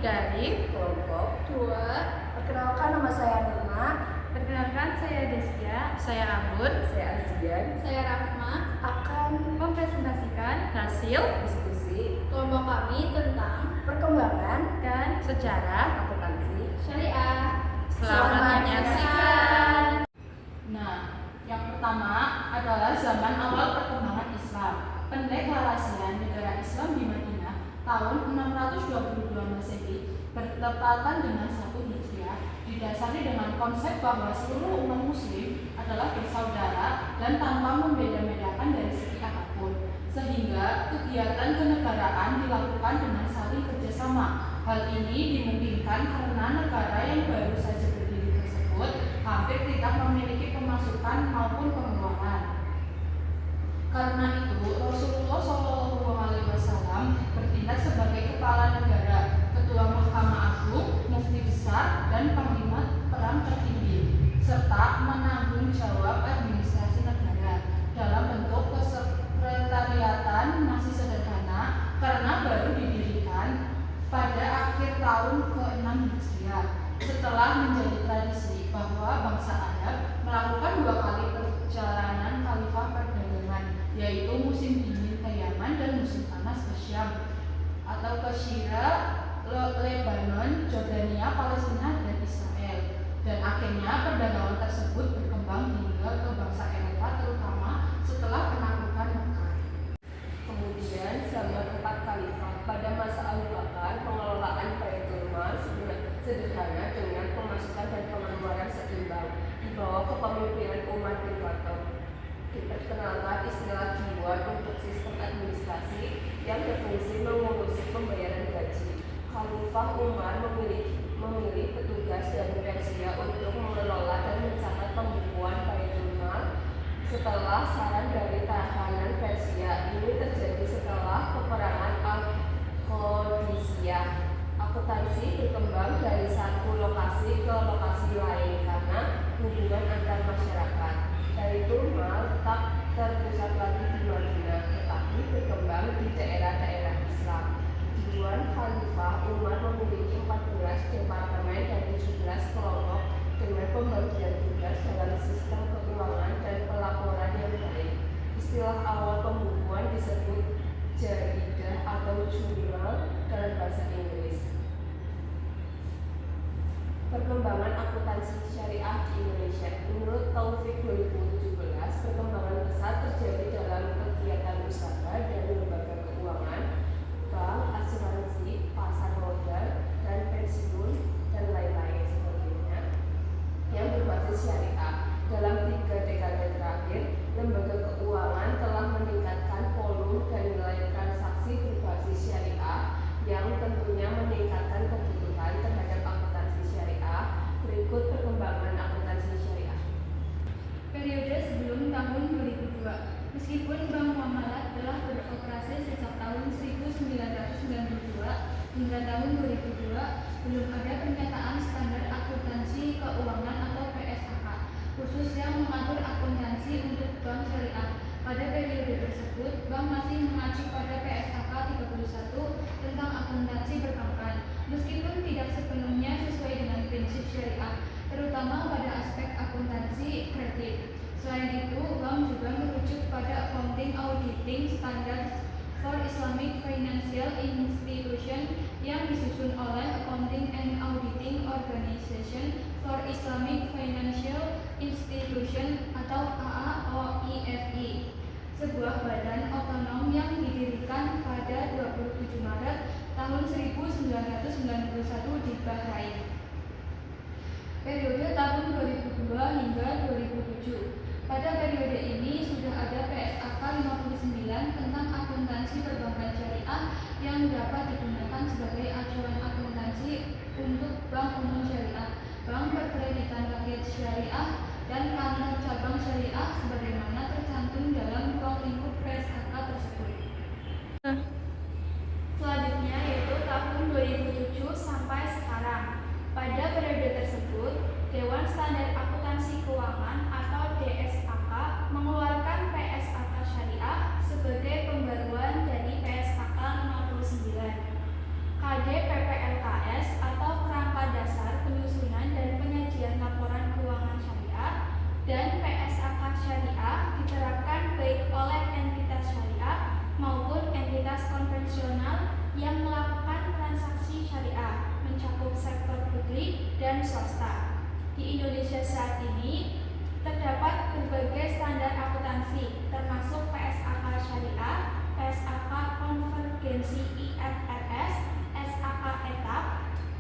dari kelompok 2. Perkenalkan, nama saya Nurma. Perkenalkan, saya Desya, saya Anggun, Saya Azian. Saya Rahma. akan mempresentasikan hasil Diskusi Kelompok kami tentang perkembangan dan sejarah akuntansi syariah. Selamat menyaksikan. Nah, yang pertama adalah zaman awal perkembangan Islam. Pendeklarasian negara Islam di Madinah tahun 622 Masehi bertepatan dengan 1 Hijriah didasari dengan konsep bahwa seluruh umat muslim adalah bersaudara dan tanpa membeda-bedakan dari segi apapun, sehingga kegiatan kenegaraan dilakukan dengan saling kerjasama. Hal ini dimungkinkan karena negara yang baru saja berdiri tersebut hampir tidak memiliki pemasukan maupun pengeluaran. Karena itu, Rasulullah SAW bertindak sebagai kepala negara, ketua Mahkamah Agung, mufti besar, dan panglima perang tertinggi, serta menanggung jawab administrasi negara dalam bentuk kesekretariatan masih sederhana karena baru didirikan pada akhir tahun ke-6 Hijriah. Setelah menjadi tradisi bahwa bangsa Arab melakukan 2 kali perjalanan khalifah perdagangan, yaitu musim dingin ke Yaman dan musim panas ke Syam atau ke Syria, Lebanon, Jordania, Palestina, dan Israel. Dan akhirnya perdagangan tersebut berkembang hingga ke bangsa Eropa, terutama setelah penaklukan Mekah. Kemudian zaman 4 khalifah. Pada masa Abu Bakar, pengelolaan Baitul Mal sederhana dengan pemasukan dan pengeluaran seimbang di bawah kepemimpinan Umar bin Khattab. Diperkenalkan istilah diwan untuk sistem administrasi yang berfungsi mengurusi pembayaran gaji. Khalifah Umar memilih petugas dari Persia untuk mengelola dan mencatat pembukuan Baitul Mal. Setelah saran dari tahanan Persia, ini terjadi setelah peperangan Al-Qadisiyah. Akuntansi berkembang dari satu lokasi ke lokasi lain karena hubungan antar masyarakat. Baitul Mal tetap terpusat lagi di Madinah, tetapi berkembang di daerah-daerah Islam. Diwan Khalifah Umar memiliki 14 departemen dan 17 kelompok dengan pembagian tugas dalam sistem keuangan dan pelaporan yang baik. Istilah awal pembukuan disebut jaridah atau jurnal dalam bahasa Inggris. Perkembangan akuntansi syariah di Indonesia. Menurut Taufik 2017, perkembangan besar terjadi dalam kegiatan usaha dan lembaga keuangan, bank, asuransi, pasar modal, dan pensiun, dan lain-lain sebagainya yang berbasis syariah. Dalam 3 dekade terakhir, lembaga keuangan telah meningkatkan volume dan nilai transaksi berbasis syariah yang tentunya meningkatkan kebutuhan terhadap akuntansi syariah. Berikut perkembangan akuntansi syariah. Periode sebelum tahun 2002. Meskipun Bank Muamalat telah beroperasi sejak tahun 1992 hingga tahun 2002, belum ada pernyataan standar akuntansi keuangan atau PSAK khusus yang mengatur akuntansi untuk bank syariah. Pada periode tersebut, bank masih mengacu pada PSAK 31 tentang akuntansi perbankan, meskipun tidak sepenuhnya sesuai dengan prinsip syariah, terutama pada aspek akuntansi kredit. Selain itu, bank juga merujuk pada Accounting Auditing Standards for Islamic Financial Institution yang disusun oleh Accounting and Auditing Organization for Islamic Financial Institution atau AAOIFI, sebuah badan otonom yang didirikan pada 27 Maret tahun 1991 di Bahrain. Periode tahun 2002 hingga 2007. Pada periode ini sudah ada PSAK 59 tentang akuntansi perbankan syariah yang dapat digunakan sebagai acuan akuntansi untuk bank umum syariah, bank perkreditan rakyat syariah, dan kantor cabang syariah sebagaimana tercantum dalam ruang lingkup PSAK tersebut. Selanjutnya yaitu tahun 2007 sampai sekarang. Pada periode tersebut, Dewan Standar Akuntansi Keuangan atau DSAK mengeluarkan PSAK Syariah sebagai pembaruan dari PSAK 59. KD PPLKS Di Indonesia saat ini terdapat berbagai standar akuntansi, termasuk PSAK Syariah, PSAK Konvergensi IFRS, SAK Etap,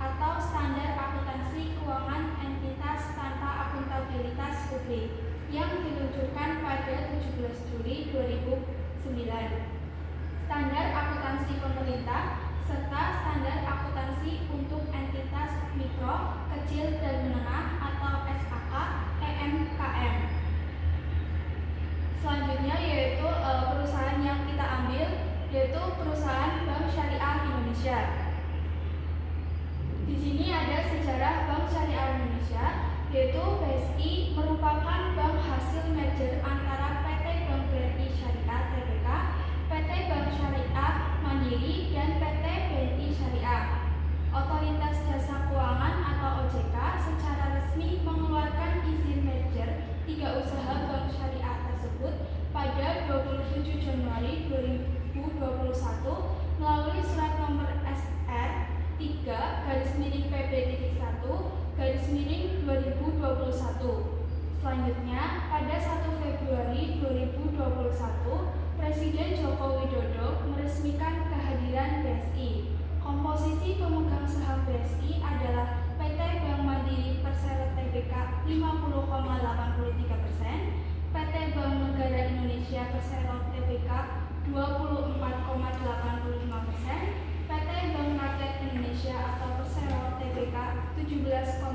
atau standar akuntansi keuangan entitas tanpa akuntabilitas publik yang diluncurkan pada 17 Juli 2009. Standar akuntansi pemerintah serta standar akuntansi untuk entitas mikro, kecil dan menengah atau SAK EMKM. Selanjutnya yaitu perusahaan yang kita ambil, yaitu perusahaan Bank Syariah Indonesia. Di sini ada sejarah Bank Syariah Indonesia, yaitu BSI merupakan bank hasil merger antara PT Bank BRI Syariah Tbk, PT Bank Syariah Mandiri, dan PT BNI Syariah. Otoritas Jasa Keuangan atau OJK secara resmi mengeluarkan izin merger 3 usaha bank syariah tersebut pada 27 Januari 2021 melalui surat nomor SR 3/PB.1/2021. Selanjutnya, pada 1 Februari 2021, Presiden Joko Widodo meresmikan kehadiran BSI. Komposisi pemegang saham BSI adalah PT Bank Mandiri Persero Tbk 50,83%, PT Bank Negara Indonesia Persero Tbk 24,85%, PT Bank Rakyat Indonesia atau Persero Tbk 17,25%,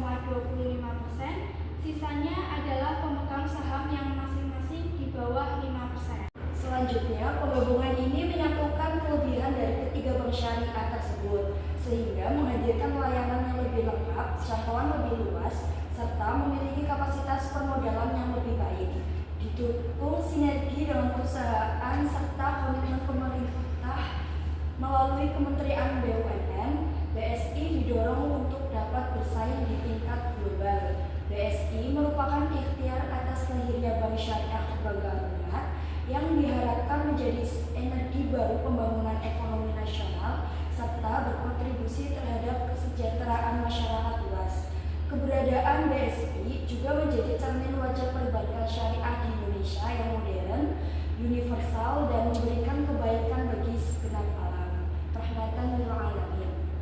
sisanya adalah pemegang saham yang masing-masing di bawah 5%. Selanjutnya, penggabungan ini menyatukan kelebihan dari ketiga bank syariah tersebut, sehingga menghadirkan layanan yang lebih lengkap, jangkauan lebih luas, serta memiliki kapasitas permodalan yang lebih baik. Didukung sinergi dengan perusahaan serta komitmen pemerintah melalui Kementerian BUMN, BSI didorong untuk dapat bersaing di tingkat global. BSI merupakan ikhtiar atas lahirnya Bank Syariah Kebanggaan Umat yang diharapkan menjadi energi baru pembangunan ekonomi nasional serta berkontribusi terhadap kesejahteraan masyarakat luas. Keberadaan BSI juga menjadi cermin wajah perbankan syariah di Indonesia yang modern, universal, dan memberikan kebaikan bagi segenap alam. Rahmatan lil alamin.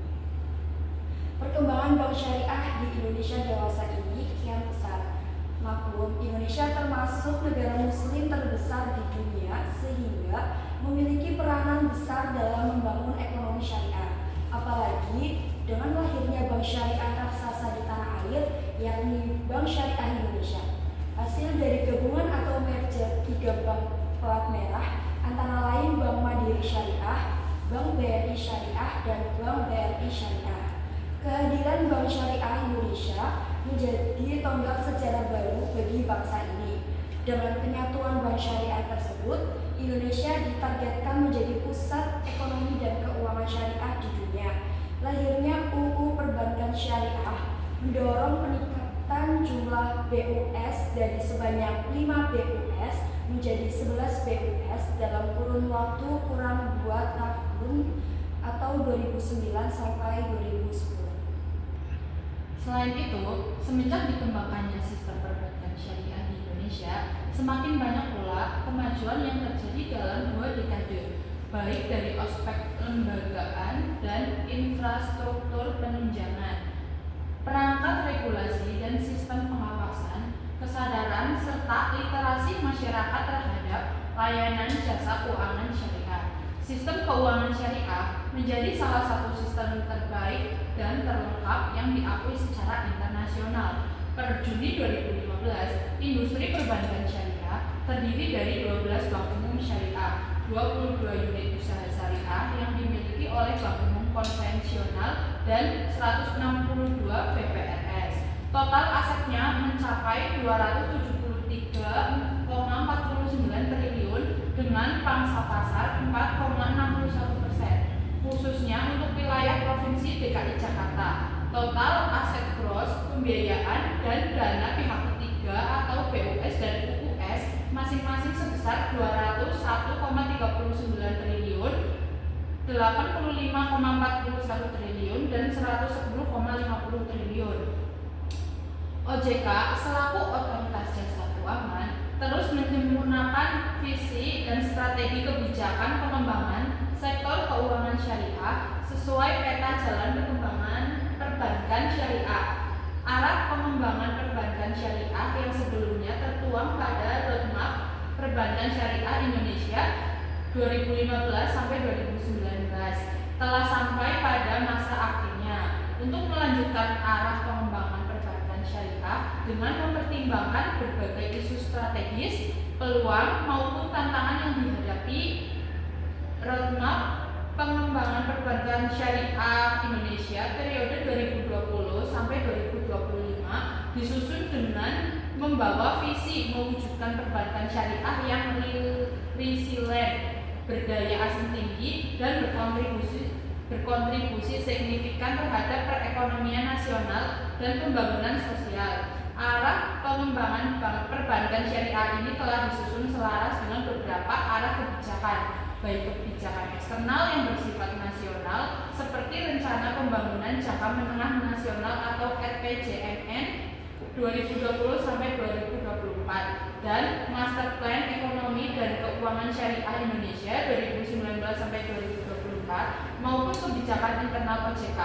Perkembangan bank syariah di Indonesia dewasa ini kian pesat. Maklum, Indonesia termasuk negara muslim terbesar di dunia sehingga memiliki peranan besar dalam membangun ekonomi syariah. Apalagi dengan lahirnya bank syariah raksasa di tanah air, yakni Bank Syariah Indonesia. Hasil dari gabungan atau merger 3 bank pelat merah antara lain Bank Mandiri Syariah, Bank BRI Syariah, dan Bank BRI Syariah. Kehadiran Bank Syariah Indonesia menjadi tonggak sejarah baru bagi bangsa ini. Dengan penyatuan bank syariah tersebut, Indonesia ditargetkan menjadi pusat ekonomi dan keuangan syariah di dunia. Lahirnya UU Perbankan Syariah mendorong peningkatan jumlah BUS dari sebanyak 5 BUS menjadi 11 BUS dalam kurun waktu kurang 2 tahun atau 2009 sampai 2010. Selain itu, semenjak dikembangkannya sistem perbankan syariah di Indonesia, semakin banyak pula kemajuan yang terjadi dalam 2 dekade, baik dari aspek lembagaan dan infrastruktur penunjangan, perangkat regulasi dan sistem pengawasan, kesadaran serta literasi masyarakat terhadap layanan jasa keuangan syariah. Sistem keuangan syariah menjadi salah satu sistem terbaik dan terlengkap yang diakui secara internasional. Per Juni 2015, industri perbankan syariah terdiri dari 12 bank umum syariah, 22 unit usaha syariah yang dimiliki oleh bank umum konvensional, dan 162 BPRS. Total asetnya mencapai 273,49 triliun dengan pangsa pasar 4,61%, khususnya untuk wilayah Provinsi DKI Jakarta. Total aset gross, pembiayaan, dan dana pihak ketiga atau BUS dan UUS masing-masing sebesar 201,39 triliun, 85,41 triliun, dan 110,50 triliun. OJK selaku otoritas jasa keuangan terus menyempurnakan visi dan strategi kebijakan pengembangan sektor keuangan syariah sesuai peta jalan pengembangan perbankan syariah. Arah pengembangan perbankan syariah yang sebelumnya tertuang pada Roadmap Perbankan Syariah Indonesia 2015 sampai 2019 telah sampai pada masa akhirnya untuk melanjutkan arah pengembangan perbankan syariah dengan mempertimbangkan berbagai isu strategis, peluang maupun tantangan yang dihadapi. Roadmap pengembangan perbankan syariah Indonesia periode 2020 sampai 2025 disusun dengan membawa visi mewujudkan perbankan syariah yang resilient, berdaya asing tinggi, dan berkontribusi signifikan terhadap perekonomian nasional dan pembangunan sosial. Arah pengembangan perbankan syariah ini telah disusun selaras dengan beberapa arah kebijakan, baik kebijakan eksternal yang bersifat nasional seperti Rencana Pembangunan Jangka Menengah Nasional atau RPJMN 2020 sampai 2024 dan Master Plan Ekonomi dan Keuangan Syariah Indonesia 2019 sampai 2024 maupun kebijakan internal OJK,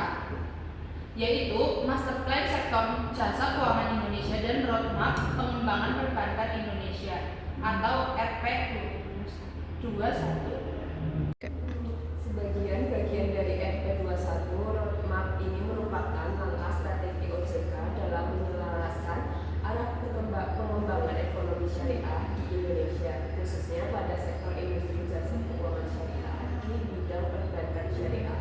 yaitu Master Plan Sektor Jasa Keuangan Indonesia dan Roadmap Pengembangan Perbankan Indonesia atau RP 21. Sebagian bagian dari RP21 roadmap ini merupakan langkah strategi OJK dalam menyelaraskan arah pengembangan ekonomi syariah di Indonesia, khususnya pada sektor industri jasa keuangan syariah di bidang perbankan syariah.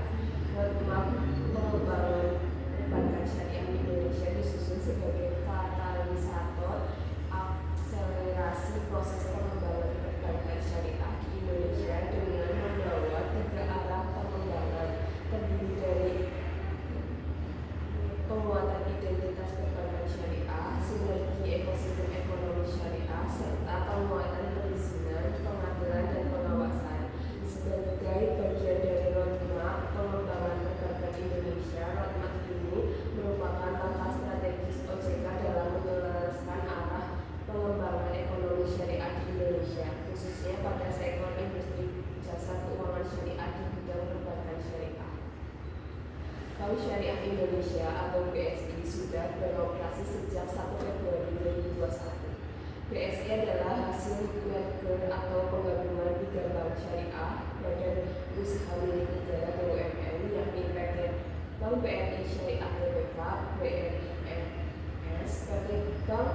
Roadmap pengembangan perbankan syariah di Indonesia disusun sebagai katalisator akselerasi proses pengembangan perbankan syariah di Indonesia dengan membawa tiga arah pengembangan terdiri dari penguatan identitas perbankan syariah, sinergi ekosistem ekonomi syariah, serta penguatan perizinan, pengadilan, dan pengawasan. Sebagai bagian dari roadmap pengembangan perbankan Indonesia, roadmap ini merupakan langkah strategis OJK dalam menyelaraskan arah pengembangan ekonomi syariah di Indonesia, khususnya pada sektor industri jasa keuangan syariah di bidang perbankan syariah. Bank Syariah Indonesia atau BSI sudah beroperasi sejak 1 Februari 2021. BSI adalah hasil merger atau penggabungan 3 bank syariah, badan usaha milik negara BUMN, yakni PT Bank BNI Syariah Tbk, BNIS, PT Bank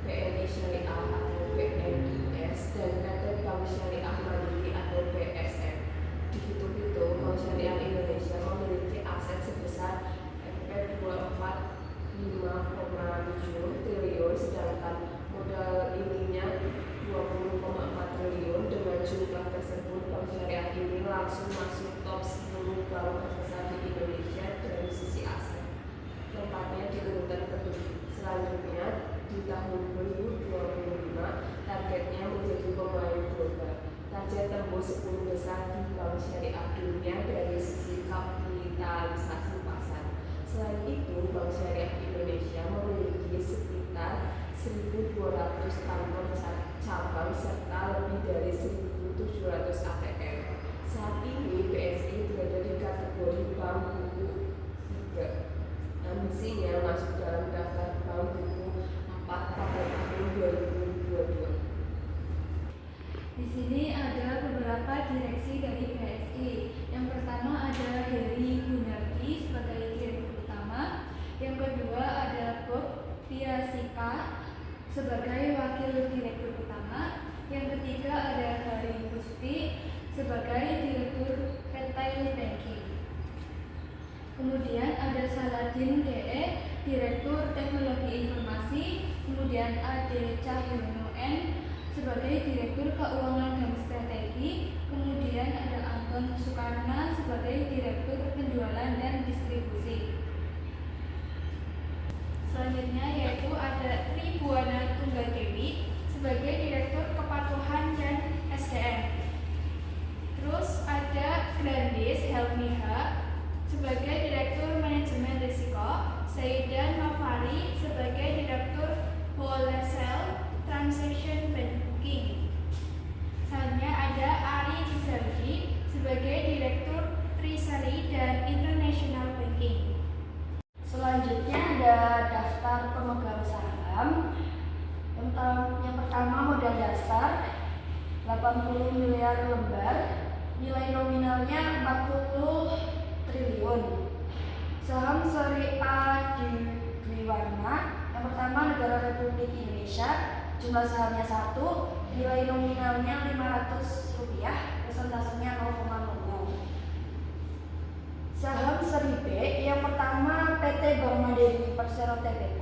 BNI Syariah atau BNIS, dan PT Bank Syariah Mandiri atau BSM. Dihitung-hitung, Bank Syariah Indonesia memiliki aset sebesar Rp25,7 triliun, sedangkan modal ininya 20,4 triliun. Dengan jumlah tersebut, Bank Syariah ini langsung masuk top 10 bank terbesar di Indonesia dari sisi aset, tempatnya di urutan ke-7. Selanjutnya, di tahun 2025, targetnya menjadi pemain global. Target tembus 10 besar di bank syariah dunia dari sisi kapitalisasi pasar. Selain itu, Bank Syariah Indonesia memiliki sekitar 1.200 kantor cabang serta lebih dari 1.700 ATM. Saat ini BSI berada di kategori bank buku 3. Ambisinya masuk dalam daftar bank buku 4 pada tahun 2022. Di sini ada beberapa direksi dari BSI. Yang pertama ada Heri Gunardi sebagai direktur utama. Yang kedua ada Bob Piasika sebagai wakil direktur utama. Yang ketiga ada Hari Pusti sebagai direktur retail banking. Kemudian ada Saladin DE, direktur teknologi informasi. Kemudian Ade Cahyono N sebagai Direktur Keuangan dan Strategi. Kemudian ada Anton Sukarna sebagai Direktur Penjualan dan Distribusi. Selanjutnya yaitu ada Tri Buana Tunggadewi sebagai Direktur Kepatuhan dan SDM. Terus ada Grandis Helmiha sebagai Direktur Manajemen Risiko. Saidan Nofari sebagai Direktur miliar lembar, nilai nominalnya 40 triliun. Saham syariah di warna. Yang pertama negara Republik Indonesia, jumlah sahamnya 1, nilai nominalnya Rp500, persentasenya 0,00. Saham seri B, yang pertama PT Bank Mandiri Persero Tbk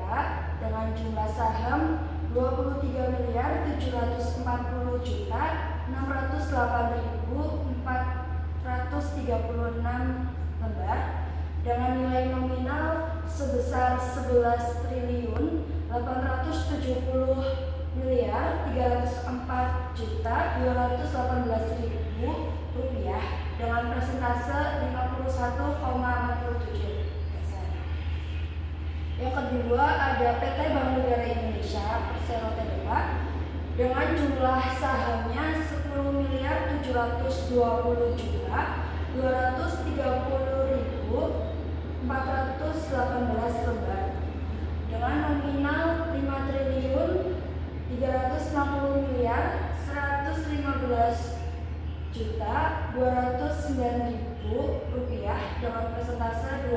dengan jumlah saham 23.748.436 lembar dengan nilai nominal sebesar 11.304.218.000 rupiah dengan persentase 51,47%. Yang kedua ada PT Bank Negara Indonesia Persero Tbk dengan jumlah sahamnya 10.720.230.418 lembar dengan nominal 5.330.115.209.000 rupiah dengan persentase 23,24.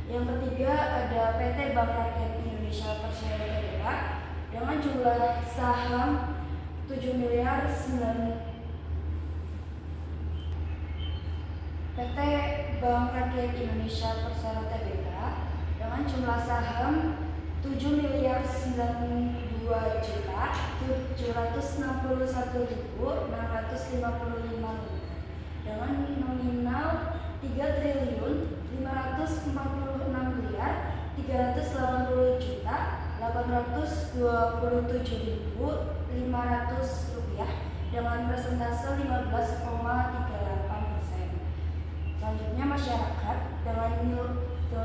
Yang ketiga ada PT Bank Rakyat Indonesia Persero Tbk dengan jumlah saham 7.9. PT Bank Rakyat Indonesia Persero Tbk dengan jumlah saham 7.902.761.655 dengan nominal 3.540.827.500 rupiah dengan persentase 15,38%. Selanjutnya masyarakat dengan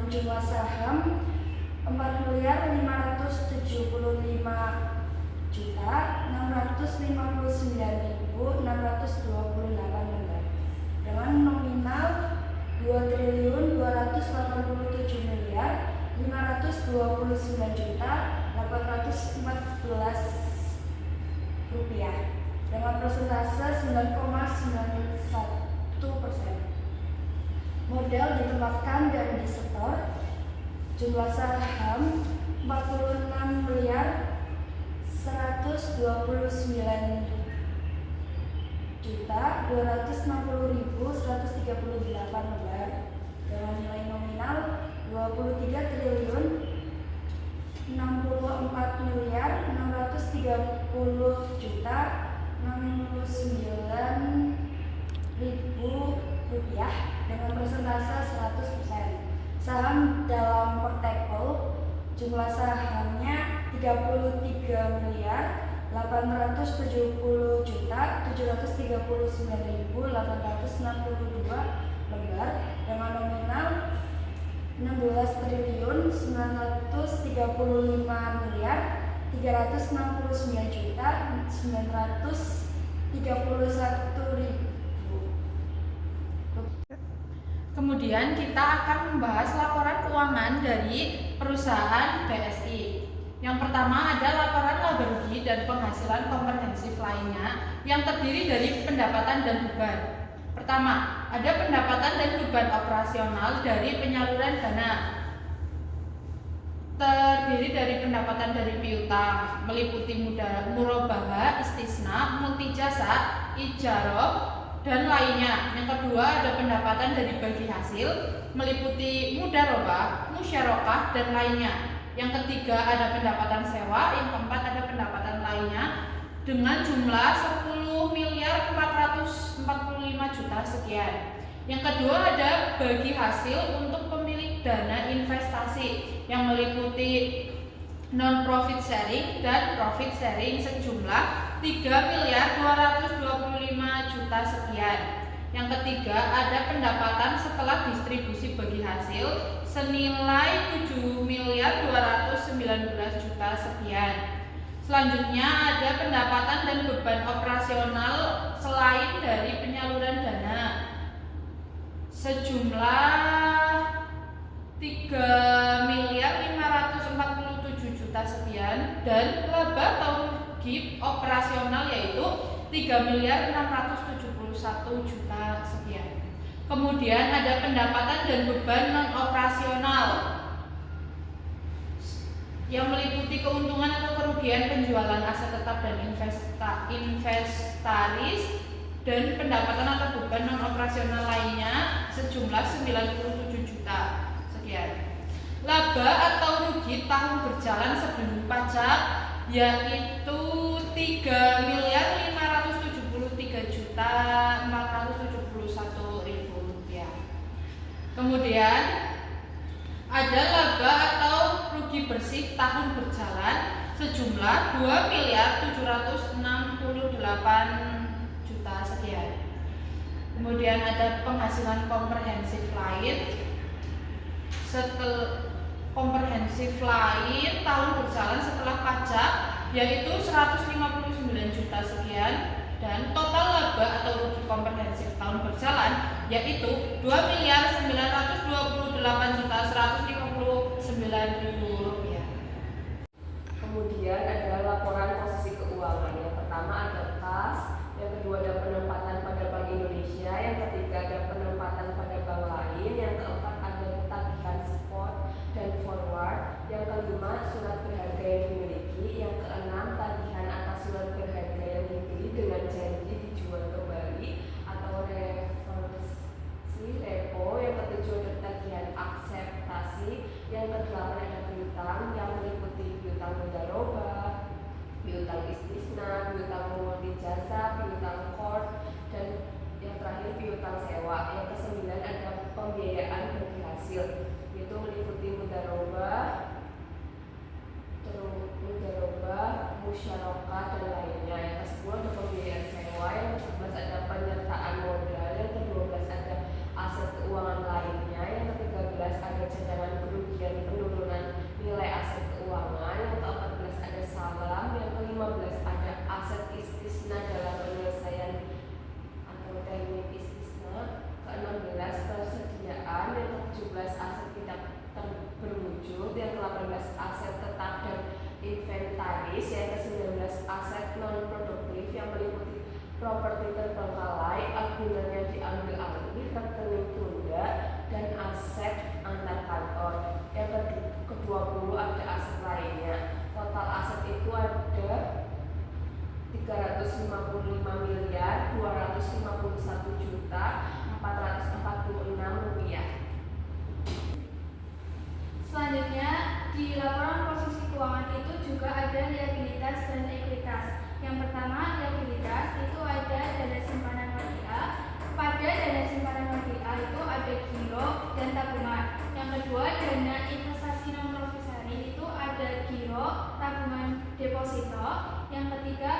jumlah saham 4.575.659.628 lembar dengan nominal 2.289.514 rupiah dengan persentase 9,91%. Modal ditempatkan dan disetor jumlah saham 46.129.260.138 lembar dengan nilai nominal 23.064.069.000 rupiah dengan persentase 100%. Saham dalam Pertepol jumlah sahamnya 33.870.739.862 lembar dengan nominal 16.369.931.000. Kemudian kita akan membahas laporan keuangan dari perusahaan BSI. Yang pertama ada laporan laba rugi dan penghasilan komprehensif lainnya yang terdiri dari pendapatan dan beban. Pertama, ada pendapatan dan beban operasional dari penyaluran dana. Terdiri dari pendapatan dari piutang, meliputi murabahah, istisna, multijasa, ijarah, dan lainnya. Yang kedua ada pendapatan dari bagi hasil, meliputi mudharabah, musyarakah, dan lainnya. Yang ketiga ada pendapatan sewa. Yang keempat ada pendapatan lainnya dengan jumlah 10.445.000.000 sekian. Yang kedua ada bagi hasil untuk pemilik dana investasi yang meliputi non-profit sharing dan profit sharing sejumlah 3.225.000.000 sekian. Yang ketiga ada pendapatan setelah distribusi bagi hasil senilai 7.219.000.000 sekian. Selanjutnya ada pendapatan dan beban operasional selain dari penyaluran dana sejumlah 3.547.000.000 sekian dan laba tahun rugi operasional operasional yaitu 3.671 juta sekian. Kemudian ada pendapatan dan beban non operasional yang meliputi keuntungan atau kerugian penjualan aset tetap dan inventaris dan pendapatan atau beban non operasional lainnya sejumlah 97 juta sekian. Laba atau rugi tahun berjalan sebelum pajak yaitu 3.573.471.000 rupiah. Kemudian ada laba atau rugi bersih tahun berjalan sejumlah 2.768.000.000 sekian. Kemudian ada penghasilan komprehensif lain tahun berjalan setelah pajak yaitu 159 juta sekian, dan total laba atau rugi komprehensif tahun berjalan yaitu 2.928.159.000 rupiah. Kemudian ada laporan posisi keuangan. Yang pertama ada kas, yang kedua ada penempatan pada Bank Indonesia, yang ketiga ada penempatan pada bank lain, yang keempat ada tagihan spot dan forward, yang kelima surat berharga yang dimiliki, yang keenam tagihan atas surat berharga yang dibeli dengan janji dijual kembali atau reversi repo, yang ketujuh ada tagihan akseptasi, yang kedelapan ada piutang yang meliputi piutang mudharaba, piutang istisna, piutang multi jasa, piutang kord, dan yang terakhir piutang sewa. Yang kesembilan ada pembiayaan bagi hasil, itu meliputi mudharaba, musyarakah dan lainnya. Yang ke-10 ada pembiayaan sewa, yang ke-11 ada penyertaan modal, yang ke-12 ada aset keuangan lainnya, yang ke-13 ada cadangan kerugian penurunan nilai aset keuangan, yang ke-14 ada salam, yang ke-15 ada aset istisna dalam penyelesaian atau teknik istisna, ke-16 persediaan, yang ke-17 aset tidak berwujud, yang ke-18 aset tetap dan inventaris, yang ke-19 aset non produktif yang meliputi properti terbengkalai, agunan yang diambil alih, rekening tunda, dan aset antar kantor. Yang ke-20 ada aset lainnya. Total aset itu ada 350.251.446 rupiah. Selanjutnya, di laporan posisi keuangan itu juga ada liabilitas dan ekuitas. Yang pertama, liabilitas itu ada dana simpanan wadia. Pada dana simpanan wadia itu ada giro dan tabungan. Yang kedua, dana investasi non promisori itu ada giro, tabungan, deposito. Yang ketiga,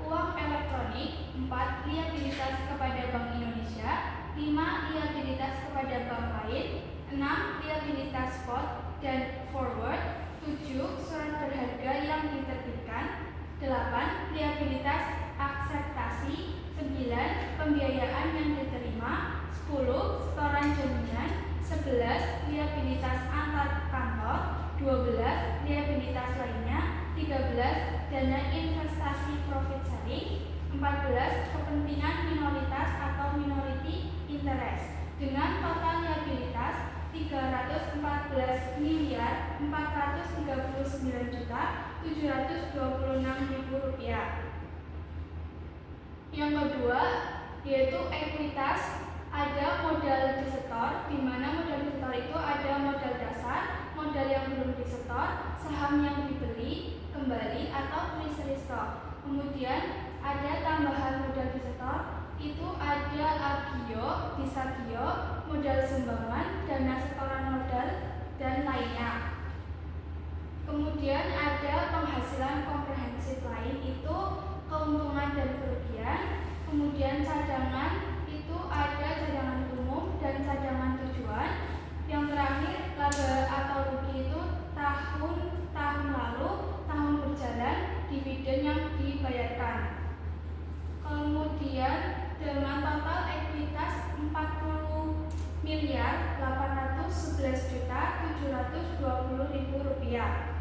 uang elektronik. 4, liabilitas kepada Bank Indonesia. 5, liabilitas kepada bank lain. 6, liabilitas spot dan forward. 7, surat berharga yang diterbitkan. 8, liabilitas akseptasi. 9, pembiayaan yang diterima. 10, setoran jaminan. 11, liabilitas antar kantor. 12, liabilitas lainnya. 13, dana investasi profit sharing. 14, kepentingan minoritas atau minority interest. Dengan total liabilitas 304.439.726.000 rupiah. Yang kedua yaitu ekuitas. Ada modal disetor, di mana modal disetor itu ada modal dasar, modal yang belum disetor, saham yang dibeli kembali atau treasury stock. Kemudian ada tambahan modal disetor, itu ada agio, disagio, modal sumbangan, dana setoran modal, dan lainnya. Kemudian ada penghasilan komprehensif lain, itu keuntungan dan kerugian. Kemudian cadangan, itu ada cadangan umum dan cadangan tujuan. Yang terakhir, laba atau rugi itu tahun lalu, tahun berjalan, dividen yang dibayarkan. Kemudian dengan total ekuitas 40.811.720.000 rupiah.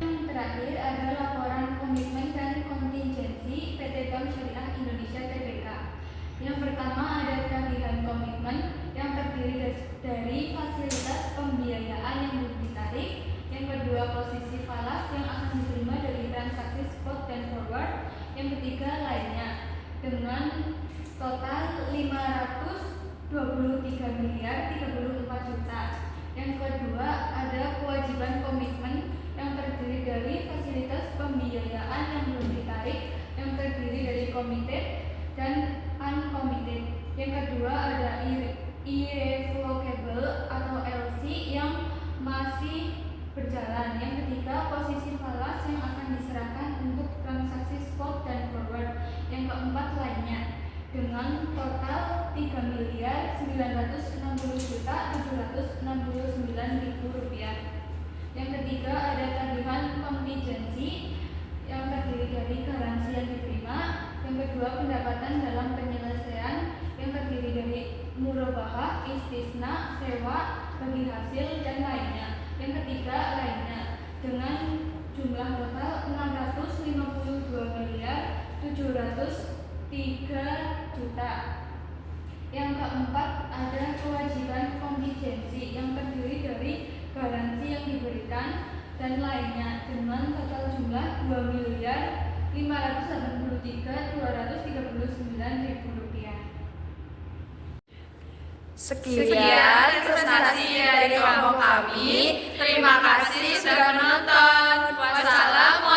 Yang terakhir ada laporan komitmen dan kontingensi PT Bank Syariah Indonesia Tbk. Yang pertama ada tagihan komitmen yang terdiri dari fasilitas pembiayaan yang belum ditarik. Yang kedua posisi falas yang akan diterima dari transaksi spot dan forward. Yang ketiga lainnya dengan total 523 miliar 34 juta. Yang kedua ada kewajiban komitmen yang terdiri dari fasilitas pembiayaan yang belum ditarik yang terdiri dari committed dan uncommitted. Yang kedua ada irrevocable atau LC yang masih berjalan. Yang ketiga posisi falas yang akan diserahkan untuk transaksi spot dan forward. Yang keempat lainnya dengan total 3 miliar 960 juta 769 ribu rupiah. Yang ketiga ada tagihan kontingensi yang terdiri dari garansi yang diterima. Yang kedua pendapatan dalam penyelesaian yang terdiri dari murabahah, istisna, sewa, bagi hasil dan lainnya. Yang ketiga lainnya dengan jumlah total 652 miliar 703 juta. Yang keempat ada kewajiban kontingensi yang terdiri dari garansi yang diberikan dan lainnya dengan total jumlah 2 miliar 583.239 ribu rupiah. Sekian presentasi dari kelompok kami. Terima kasih sudah menonton. Wassalamualaikum.